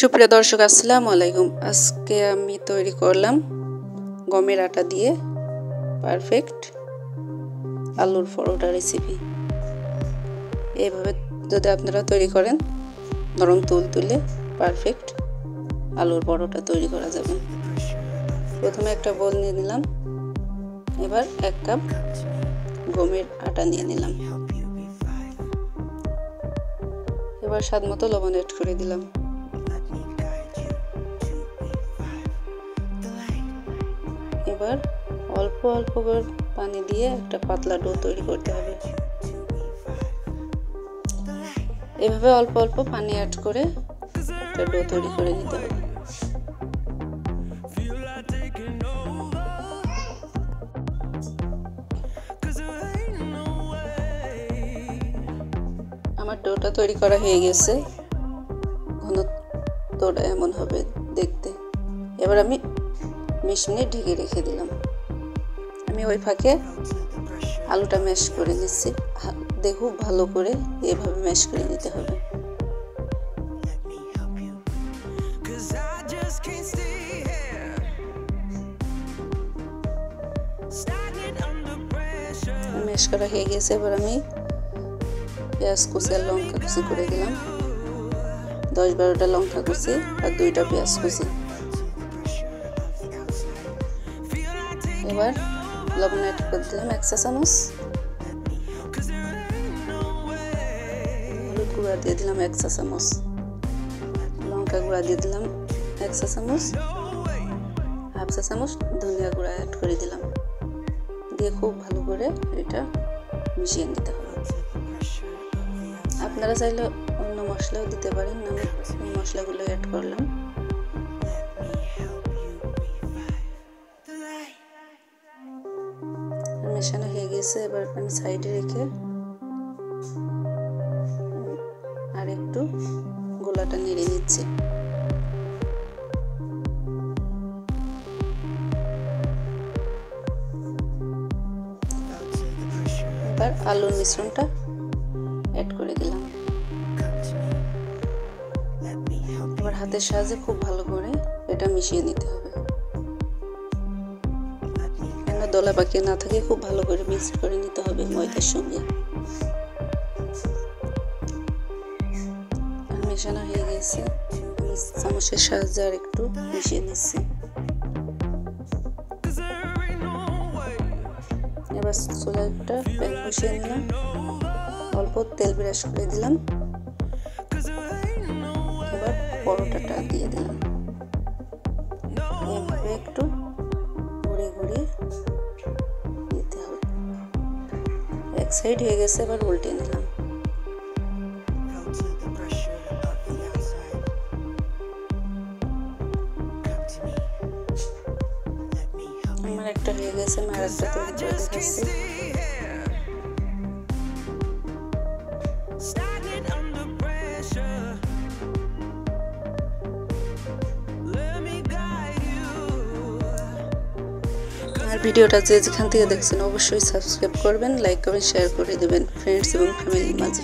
সুপ্রিয় দর্শক আসসালামু আলাইকুম। আজকে আমি তৈরি করলাম গমের আটা দিয়ে পারফেক্ট আলুর পরোটা রেসিপি। এইভাবে যদি আপনারা তৈরি করেন নরম তুলতুলে পারফেক্ট আলুর পরোটা তৈরি করা যাবে। প্রথমে একটা বোল নিয়ে নিলাম, এবার 1 কাপ গমের আটা নিয়ে নিলাম, এবার স্বাদ মতো লবণ অ্যাড করে দিলাম। এবার অল্প অল্প করে পানি দিয়ে একটা পাতলা ডো তৈরি করতে হবে। এভাবে অল্প অল্প পানি অ্যাড করে একটা ডো তৈরি করে নিতে হবে। আমার ডোটা তৈরি করা হয়ে গেছে, ঘনত্বটা এমন হবে দেখতে। এবার আমি 20 মিনিট ঢেকে রেখে দিলাম। আমি ওই ফাঁকে আলুটা ম্যাশ করে নিচ্ছি। দেখো ভালো করে এভাবে ম্যাশ করে নিতে হবে। ম্যাশ করা হয়ে গেছে। এবার আমি পেঁয়াজ কুচি আর লঙ্কা কুচি করে দিলাম, 10-12টা লঙ্কা কুচি আর 2টা পেঁয়াজ কুচি। এবার লবণ অ্যাড করে দিলাম 1 চা চামচ, হলুদ গুঁড়া দিয়ে দিলাম 1 চা চামচ, লঙ্কা গুঁড়া দিয়ে দিলাম 1 চা চামচ, 1/2 চা চামচ ধনিয়া গুঁড়া অ্যাড করে দিলাম। দিয়ে খুব ভালো করে এটা মিশিয়ে নিতে হবে। আপনারা চাইলে অন্য মশলাও দিতে পারেন, আমি এই মশলাগুলো অ্যাড করলাম। মেশানো হয়ে গেছে। এবার আমি সাইডে রেখে আর একটু গোলাটা নেড়ে নিচ্ছি। এবার আলুর মিশ্রণটা অ্যাড করে দিলাম। এবার হাতের সাহায্যে খুব ভালো করে এটা মিশিয়ে নিতে হবে। দলা পাকি না থাকে খুব ভালো করে মিক্স করে নিতে হবে ময়দার সঙ্গে। মেশানো হয়ে গেছে, আমি চামচের সাহায্যে আর একটু মিশিয়ে নিচ্ছি। এবার চুলায় একটা প্যান বসিয়ে নিলাম, অল্প তেল ব্রাশ করে দিলাম। এবার পরোটাটা দিয়ে দিলাম, এভাবে একটু ঘুরিয়ে ঘুরিয়ে দিতে হবে। এক সাইড হয়ে গেছে, এবার উল্টে নিলাম। আমার একটা হয়ে গেছে, আমি আরেকটা তৈরি করে দেখাচ্ছি। আর ভিডিওটা যে যেখান থেকে দেখছেন অবশ্যই সাবস্ক্রাইব করবেন, লাইক করবেন, শেয়ার করে দেবেন ফ্রেন্ডস এবং ফ্যামিলির মাঝে।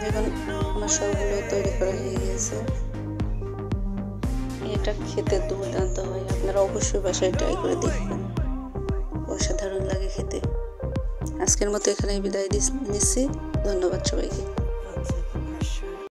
দেখুন আমার সবগুলো তৈরি করা হয়ে গেছে। এটা খেতে দুর্দান্ত হয়, আপনারা অবশ্যই বাসায় ট্রাই করে দেখবেন, অসাধারণ লাগে খেতে। আজকের মতো এখানেই বিদায় নিচ্ছি। ধন্যবাদ সবাইকে।